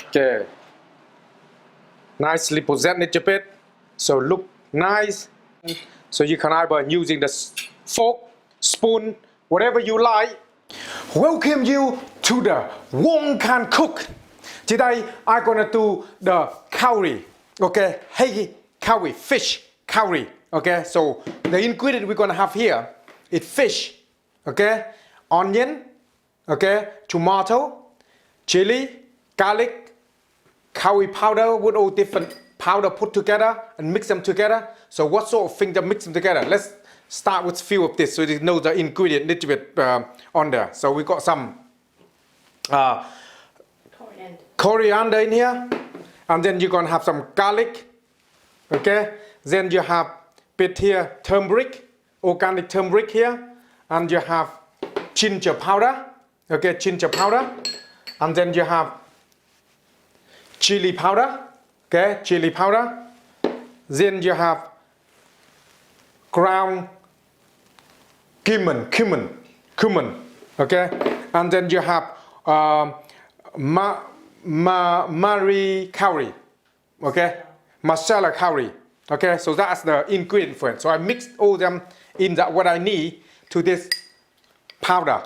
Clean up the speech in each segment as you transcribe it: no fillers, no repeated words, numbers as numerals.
Okay. Nicely presented a bit. So look nice. So you can either using the fork, spoon, whatever you like. Welcome you to the Wong Can Cook. Today I'm gonna do the curry. Okay, hey curry, fish curry. Okay, so the ingredient we're gonna have here is fish. Okay, onion. Okay, tomato, chili, garlic, curry powder with all different powder put together and mix them together. So what sort of thing to mix them together? Let's start with a few of this so you know the ingredient little bit on there. So we got some coriander in here, and then you're gonna have some garlic. Okay, then you have bit here turmeric, organic turmeric here, and you have ginger powder. Okay, ginger powder, and then you have chili powder. Okay, chili powder. Then you have ground cumin. Okay, and then you have Mari curry. Okay, Masala curry. Okay, so that's the ingredient for it. So I mixed all them in that what I need to this powder.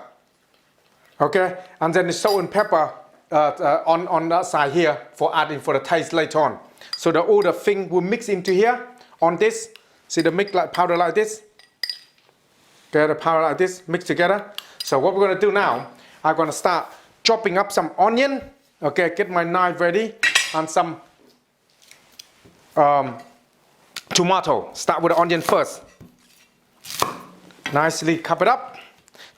Okay, and then the salt and pepper on that side here for adding for the taste later on. So all the thing will mix into here on this. See the mix like powder like this. Okay, the powder like this mix together. So what we're gonna do now, I'm gonna start chopping up some onion. Okay, get my knife ready, and some tomato. Start with the onion first. Nicely chop it up.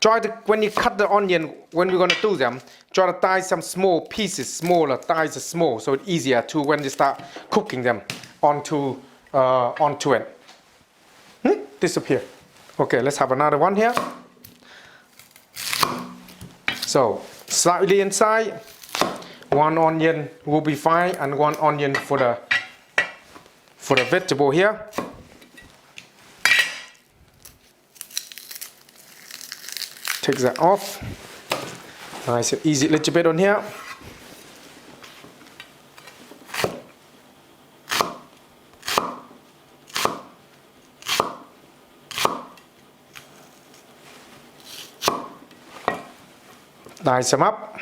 Try to, when you cut the onion, when we're gonna do them, try to dice some small pieces, smaller, dice small, so it's easier to when you start cooking them onto it. Disappear. Okay, let's have another one here. So slightly inside, one onion will be fine, and one onion for the vegetable here. Take that off. Nice and easy, little bit on here. Dice them up.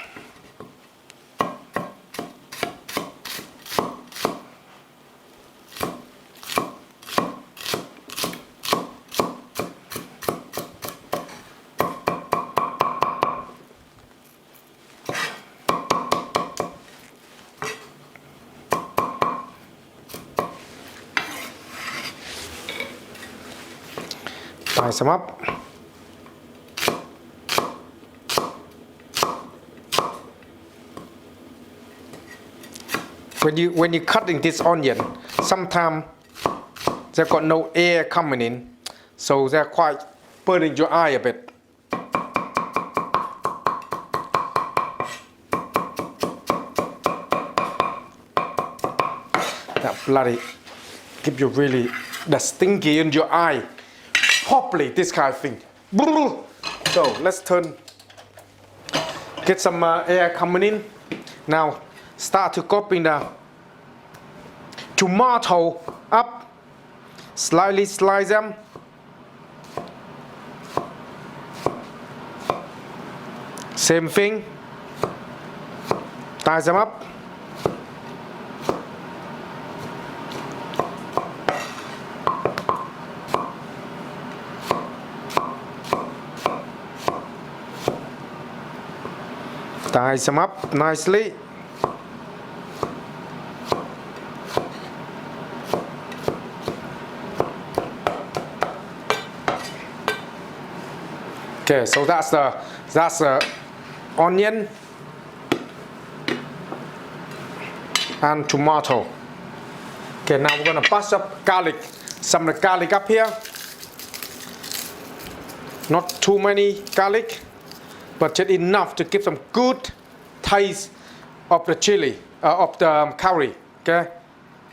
Dice them up. When you're cutting this onion, sometimes they've got no air coming in, so they're quite burning your eye a bit. That bloody give you really the stinky in your eye. Properly, this kind of thing. So let's get some air coming in. Now start to chopping the tomato up. Slightly slice them. Same thing. Dice them up. Dice them up nicely. Okay, so that's the onion and tomato. Okay, now we're gonna bust up garlic. Some of the garlic up here. Not too many garlic, but just enough to give some good taste of the chili, of the curry. Okay,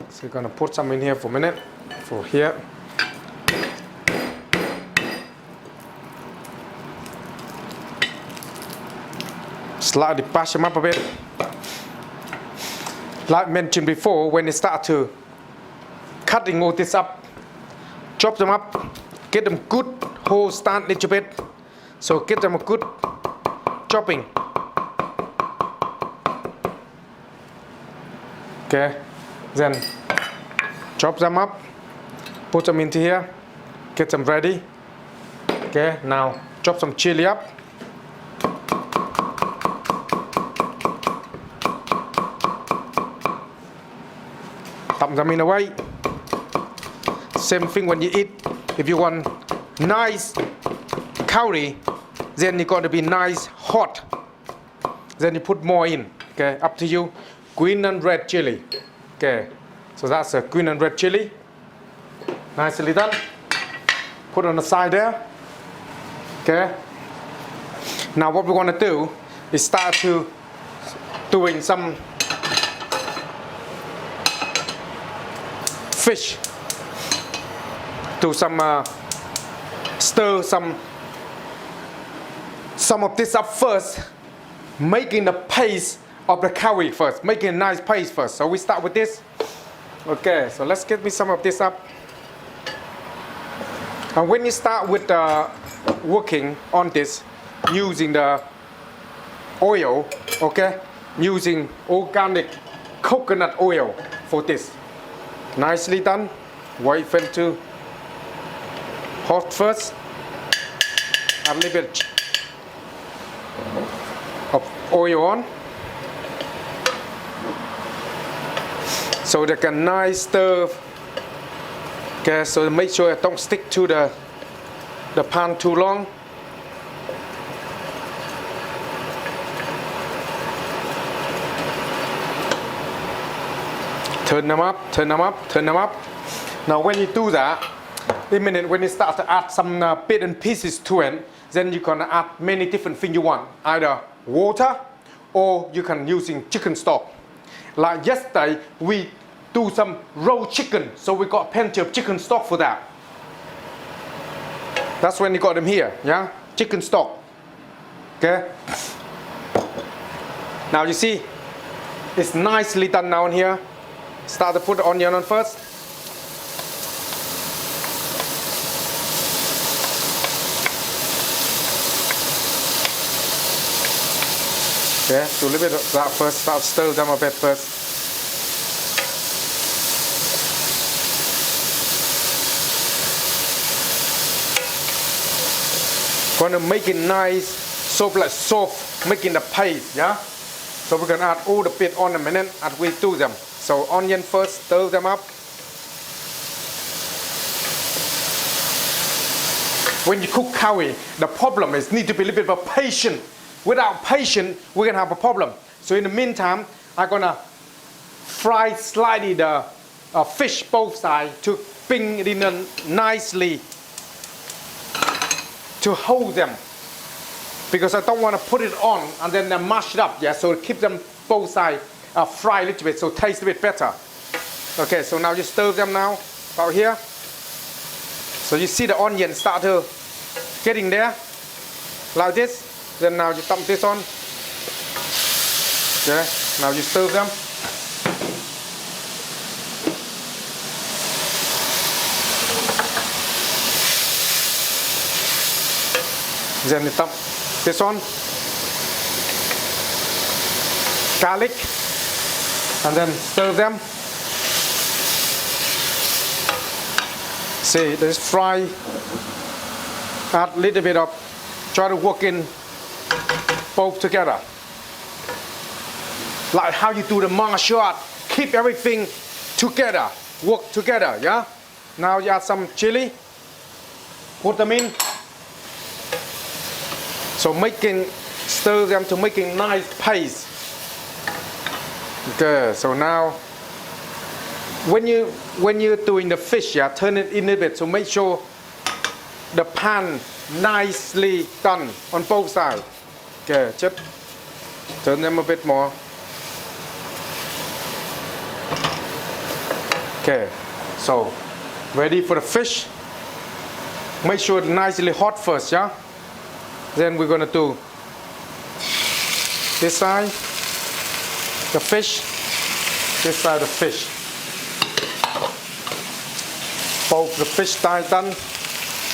so we're gonna put some in here for a minute. For here. Slightly bash them up a bit. Like mentioned before, when you start to cutting all this up, chop them up, get them good whole stand little bit. So get them a good chopping. Okay, then chop them up, put them into here, get them ready. Okay, now chop some chili up. Tạm them in a way. Same thing when you eat. If you want nice curry, then you got to be nice hot. Then you put more in. Okay, up to you. Green and red chili. Okay, so that's a green and red chili. Nicely done. Put on the side there. Okay. Now what we want to do is start to doing some fish. Do some stir some of this up first, making the paste of the curry first, making a nice paste first. So we start with this. Okay, so let's get me some of this up. And when you start with working on this, using the oil, okay, using organic coconut oil for this. Nicely done. Wait for it to hot first. Add a little bit of oil on. So they can nice stir. Okay, so make sure it don't stick to the pan too long. Turn them up, turn them up, turn them up. Now when you do that, when you start to add some bits and pieces to it, then you can add many different things you want. Either water or you can using chicken stock. Like yesterday, we do some raw chicken, so we got plenty of chicken stock for that. That's when you got them here, yeah? Chicken stock. Okay? Now you see, it's nicely done down here. Start to put the onion on first. Okay, do a little bit of that first. Start stir them a bit first. Gonna make it nice, soft, making the paste, yeah? So we're gonna add all the bit on them and then as we do them. So onion first, stir them up. When you cook curry, the problem is need to be a little bit of patient. Without patience, we're gonna have a problem. So in the meantime, I'm gonna fry slightly the fish both sides to bring it in nicely to hold them, because I don't want to put it on and then mash it up, yeah, so keep them both sides fry a little bit, so taste a bit better. Okay, so now you stir them now, about here. So you see the onion start to getting there, like this. Then now you dump this on. Okay, now you stir them. Then you dump this on. Garlic. And then stir them. See, this fry. Add a little bit of, try to work in both together. Like how you do the martial art. Keep everything together. Work together, yeah? Now you add some chili. Put them in. So stir them to making nice paste. Okay, so now when you're doing the fish, yeah, turn it in a bit, so make sure the pan nicely done on both sides. Okay, just turn them a bit more. Okay, so ready for the fish. Make sure it's nicely hot first, yeah? Then we're gonna do this side, the fish. this side of the fish. Poke the fish done.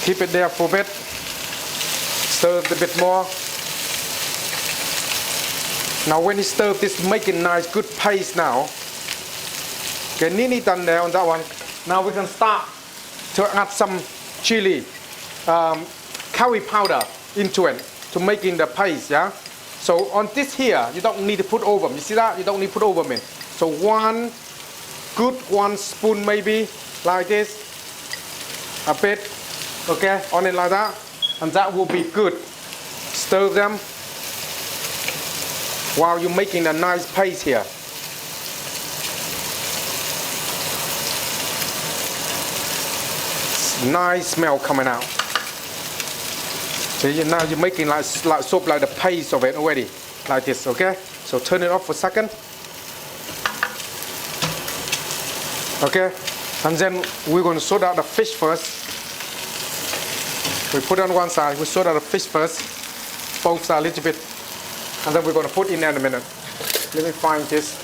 Keep it there for a bit. Stir it a bit more. Now when you stir this, making nice good paste now. Okay, nearly done there on that one. Now we can start to add some chili, curry powder into it to making the paste, yeah? So on this here, you don't need to put over. You see that? You don't need to put over me. So one spoon maybe, like this. A bit, okay, on it like that. And that will be good. Stir them while you're making a nice paste here. Nice smell coming out. See, now you're making like soap, like the paste of it already, like this, okay? So turn it off for a second. Okay, and then we're going to sort out the fish first. We put it on one side, we sort out the fish first, both sides a little bit, and then we're going to put in there in a minute. Let me find this.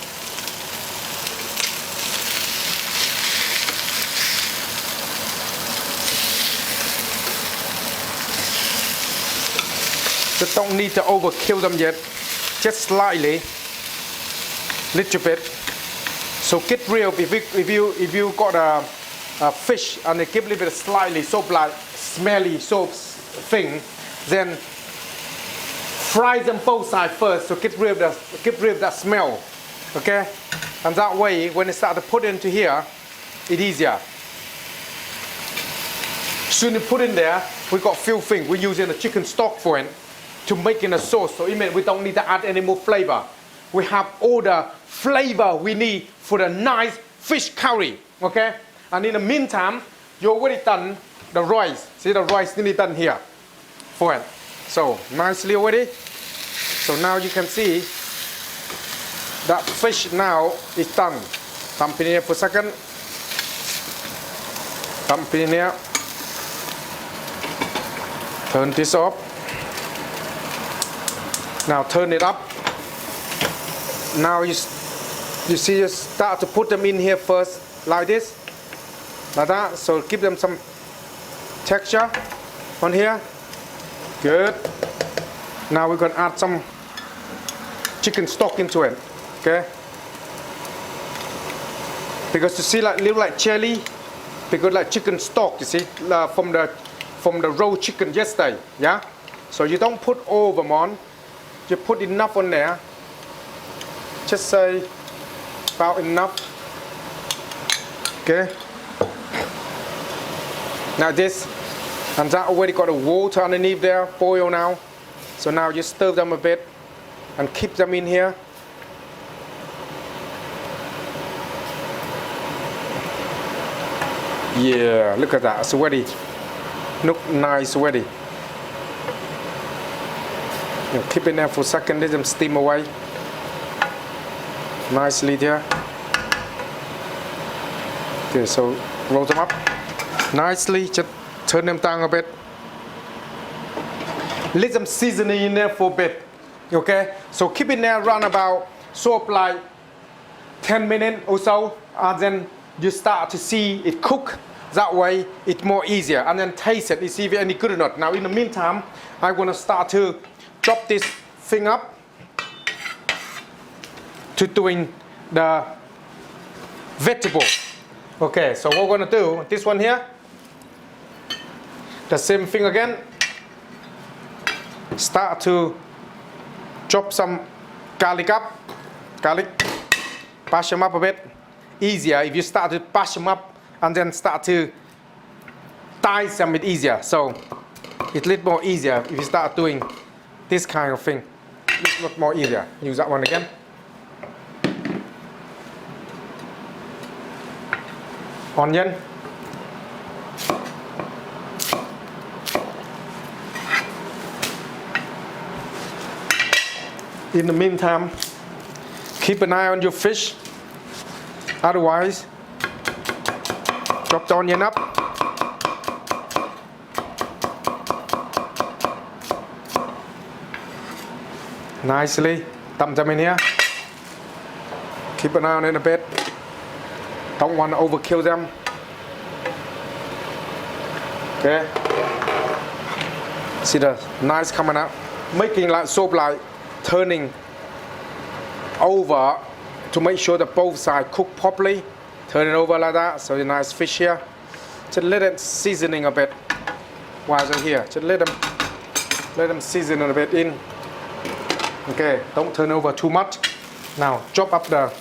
Just don't need to overkill them yet, just slightly, little bit. So get real. If you got a fish and they give a little bit of slightly soap like smelly soap thing, then fry them both sides first. So get rid of that smell, okay? And that way, when they start to put it into here, it's easier. Soon you put in there, we got few things. We're using the chicken stock for it to make in a sauce. So it means we don't need to add any more flavor. We have all the flavor we need for the nice fish curry, okay? And in the meantime, you already done the rice. See the rice nearly done here for it. So nicely already. So now you can see that fish now is done. Dump it in here for a second. Dump it in here. Turn this off. Now turn it up. Now you see, you start to put them in here first, like this, like that. So give them some texture on here. Good. Now we're going to add some chicken stock into it, okay? Because you see, like little like chili, because like chicken stock, you see, from the raw chicken yesterday, yeah. So you don't put all of them on. You put enough on there. Just say about enough. Okay. Now this, and that already got the water underneath there, boil now. So now you stir them a bit and keep them in here. Yeah, look at that, it's already look nice already. You know, keep it there for a second, let them steam away. Nicely there. Okay, so roll them up nicely, just turn them down a bit. Let them season it in there for a bit. Okay, so keep it there around about sort of like 10 minutes or so, and then you start to see it cook. That way it's more easier, and then taste it, see if it's any good or not. Now in the meantime, I'm gonna start to chop this thing up to doing the vegetable. Okay, so what we're gonna do, this one here, the same thing again. Start to chop some garlic up, bash them up a bit. Easier if you start to bash them up and then start to dice them, it's easier. So it's a little more easier if you start doing this kind of thing. It's a lot more easier. Use that one again. Onion. In the meantime, keep an eye on your fish. Otherwise, chop the onion up. Nicely, dump them in here. Keep an eye on it a bit. Don't want to overkill them. Okay. See the nice coming out, making like soap, like turning over to make sure that both sides cook properly. Turn it over like that. So the nice fish here. Just let it seasoning a bit while they're here. Just let them season a bit in. Okay, don't turn over too much. Now chop up the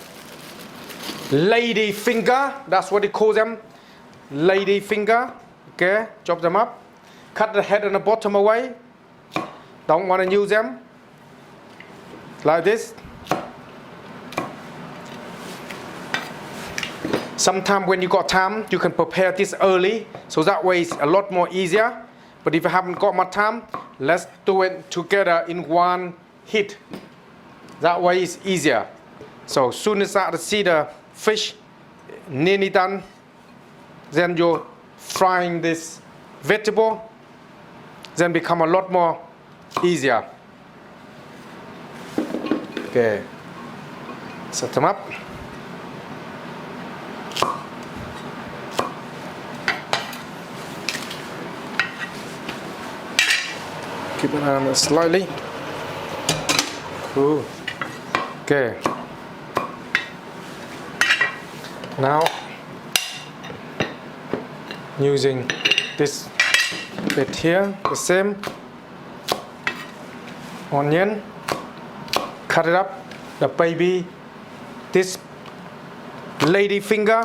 lady finger. That's what they call them. Lady finger. Okay, chop them up. Cut the head and the bottom away. Don't want to use them. Like this. Sometimes when you got time, you can prepare this early. So that way it's a lot more easier. But if you haven't got much time, let's do it together in one hit. That way it's easier. So as soon as I see the fish nearly done, then you're frying this vegetable, then become a lot more easier. Okay, set them up. Keep it on slightly. Cool. Okay. Now using this bit here, the same onion, cut it up, the baby, this lady finger,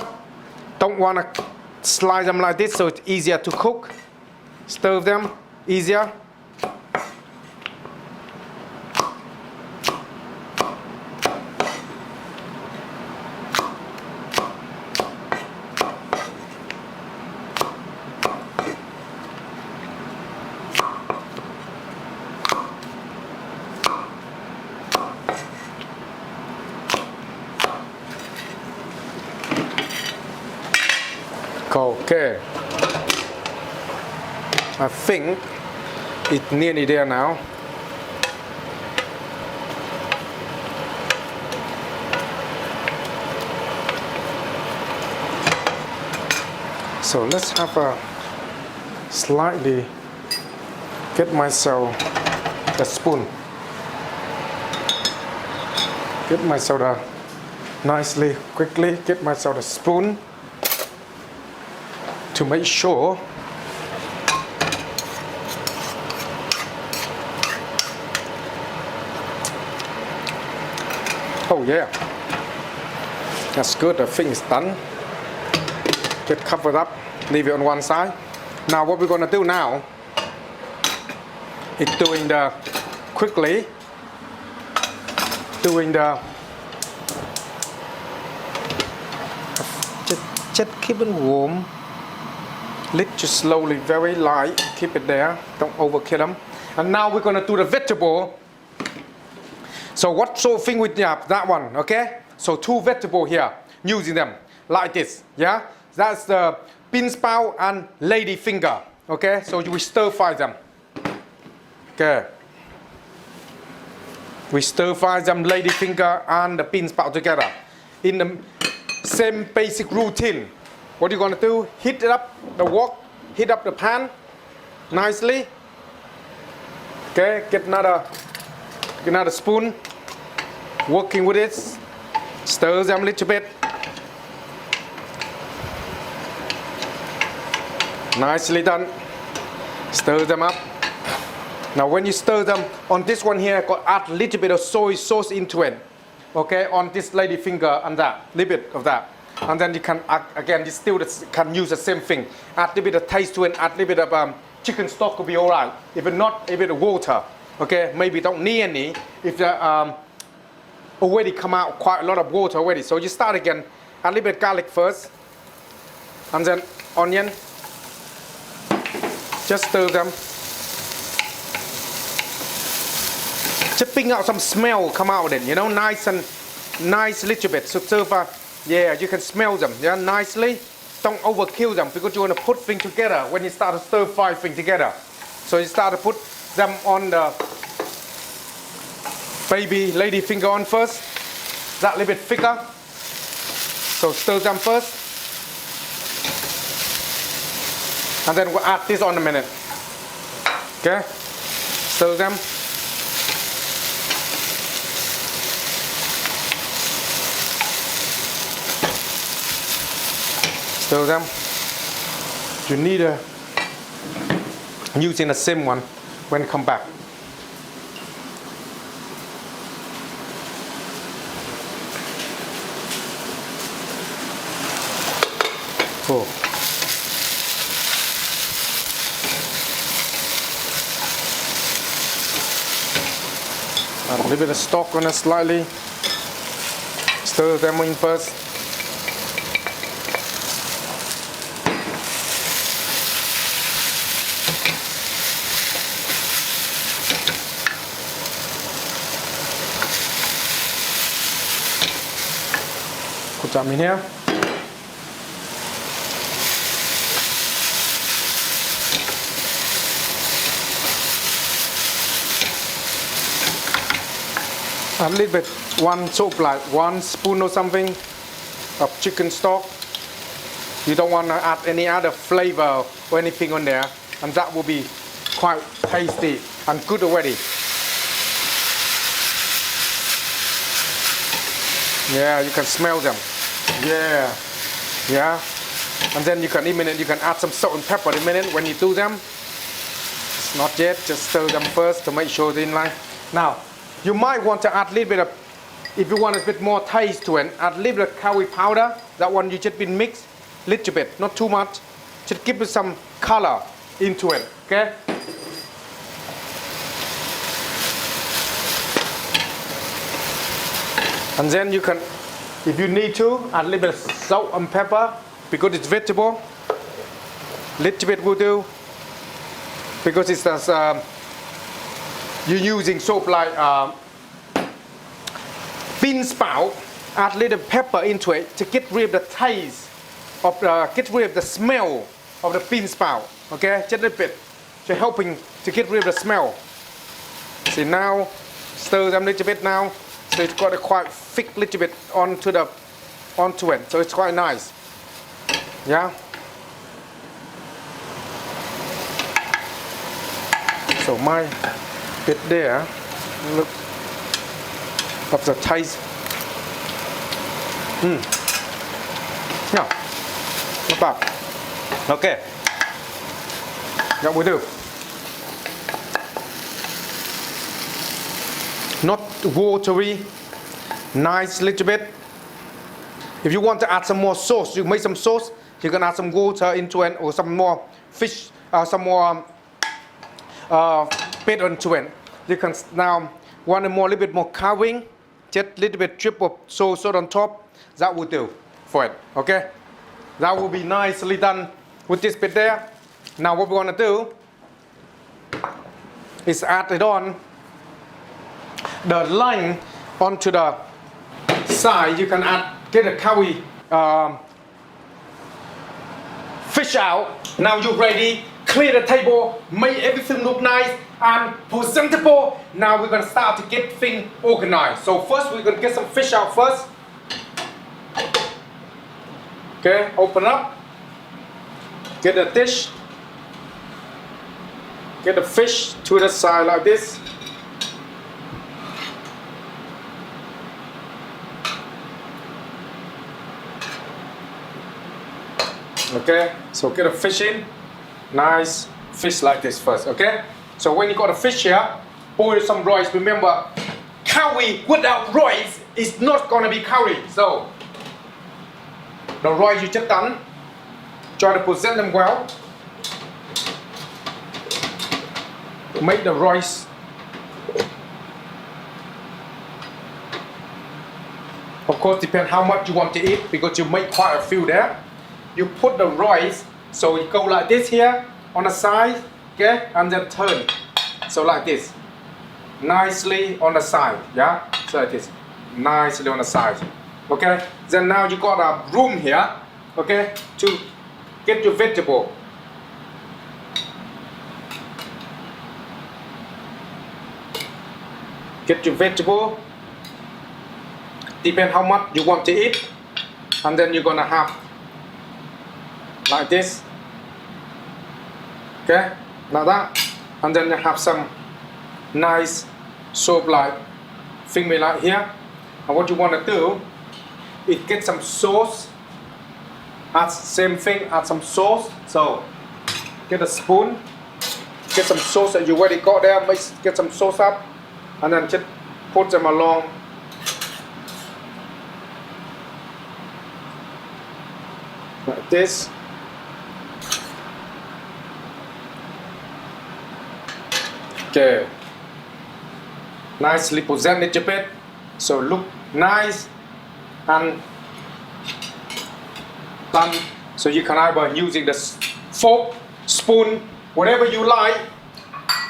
don't want to slice them like this so it's easier to cook, stir them easier. Okay, I think it's nearly there now. So let's have a slightly get myself the spoon. Get myself a nicely, quickly get myself a spoon to make sure oh yeah, that's good. The thing is done. Get covered up, leave it on one side. Now what we're gonna do now is doing the quickly doing the just keep it warm. Lit just slowly, very light. Keep it there. Don't overkill them. And now we're gonna do the vegetable. So what sort of thing we have? That one, okay? So 2 vegetables here, using them like this. Yeah, that's the beansprout and lady finger. Okay, so we stir fry them. Okay. We stir fry them, lady finger and the beansprout together in the same basic routine. What you're gonna do, heat it up the wok, heat up the pan nicely. Okay, get another spoon, working with it, stir them a little bit. Nicely done. Stir them up. Now when you stir them, on this one here, got add a little bit of soy sauce into it. Okay, on this lady finger and that, little bit of that. And then you can, again, you still can use the same thing. Add a little bit of taste to it, add a little bit of chicken stock will be alright. If not, a bit of water. Okay, maybe don't need any. If the already come out quite a lot of water already. So you start again, add a little bit of garlic first. And then onion. Just stir them. Just bring out some smell come out of it, you know, nice little bit. So stir fry. Yeah, you can smell them, yeah, nicely. Don't overkill them because you want to put things together when you start to stir fry things together. So you start to put them on the baby lady finger on first. That little bit thicker. So stir them first. And then we'll add this on a minute. Okay? Stir them. Stir them. You need using the same one when you come back. Oh. Add a little bit of stock on it slightly. Stir them in first. Put them in here. A little bit, one spoon or something of chicken stock. You don't want to add any other flavor or anything on there, and that will be quite tasty and good already. Yeah, you can smell them. Yeah, yeah. And then you can add some salt and pepper in a minute when you do them. It's not yet, just stir them first to make sure they're in line. Now, you might want to add a little bit of, if you want a bit more taste to it, add a little bit of curry powder. That one you just been mixed, little bit, not too much. Just give it some color into it, okay? And then you can, if you need to, add a little bit of salt and pepper because it's vegetable. Little bit will do because it's you're using soap like beansprout. Add a little pepper into it to get rid of the taste of get rid of the smell of the beansprout. Okay, just a little bit, just helping to get rid of the smell. See now, stir them a little bit now, so it's got a quite thick little bit onto it, so it's quite nice. Yeah. So my bit there, look of the taste. No, not bad. Okay, that will do. Not watery, nice little bit. If you want to add some more sauce, you make some sauce. You can add some water into it, or some more fish, some more bit onto it. You can now want a little bit more carving, just a little bit drip of soy sauce on top. That will do for it. Okay, that will be nicely done with this bit there. Now what we want to do is add it on the line onto the side. You can get a curry fish out. Now you're ready. Clear the table, make everything look nice and presentable. Now we're gonna start to get things organized. So first we're gonna get some fish out first. Okay, open up. Get a dish. Get the fish to the side like this. Okay, so get a fish in. Nice fish like this first, okay? So when you got a fish here, boil some rice. Remember, curry without rice is not gonna be curry. So the rice you just done, try to present them well. Make the rice of course depend how much you want to eat, because you make quite a few there. You put the rice, so you go like this here on the side, okay, and then turn, so like this, nicely on the side, yeah, so like this, nicely on the side, okay. Then now you got a room here, okay, to get your vegetable. Get your vegetable, depend how much you want to eat, and then you're gonna have like this, okay, like that, and then you have some nice soup like thing made like here. And what you want to do is get some sauce, add same thing, add some sauce. So get a spoon, get some sauce that you already got there, get some sauce up, and then just put them along like this. Okay, nicely presented a bit, so look nice and done. So you can either using the fork, spoon, whatever you like.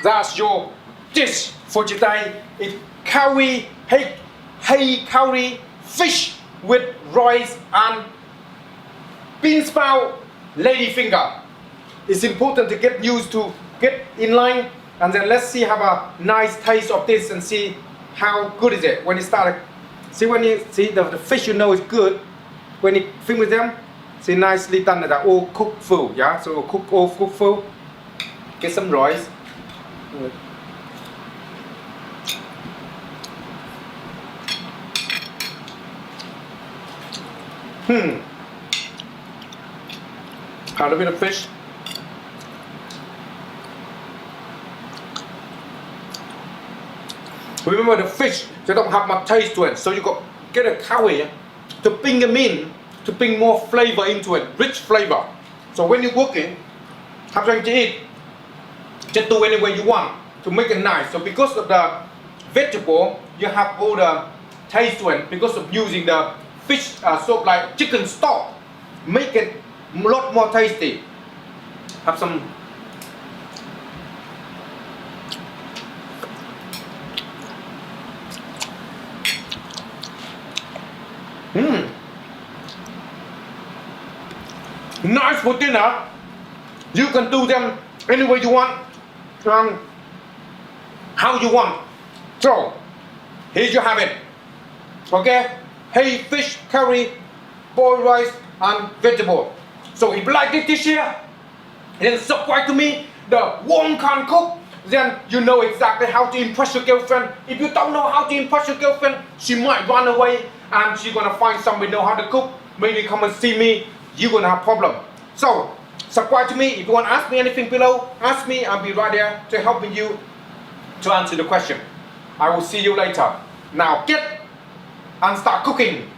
That's your dish for today. It's curry, Hake curry fish with rice and beansprout lady finger. It's important to get used to, get in line, and then let's see, have a nice taste of this and see how good is it when it started. See, when you see the fish, you know it's good when you film with them. See, nicely done that all cooked food, yeah. So cook all cooked food. Get some rice. Had a bit of fish. Remember, the fish, they don't have much taste to it, so you got get a curry to bring them in, to bring more flavor into it, rich flavor. So when you're cooking, have something to eat, just do any way you want to make it nice. So because of the vegetable, you have all the taste to it. Because of using the fish soup like chicken stock, make it a lot more tasty. Have some. Nice for dinner. You can do them any way you want, how you want. So here you have it. Okay, hey, fish curry, boiled rice and vegetable. So if you like this dish here, then subscribe to me, the Wong Can Cook. Then you know exactly how to impress your girlfriend. If you don't know how to impress your girlfriend, she might run away and she's gonna find somebody know how to cook. Maybe come and see me, you're gonna have problem. So subscribe to me. If you want to ask me anything below, ask me. I'll be right there to helping you to answer the question. I will see you later. Now get and start cooking.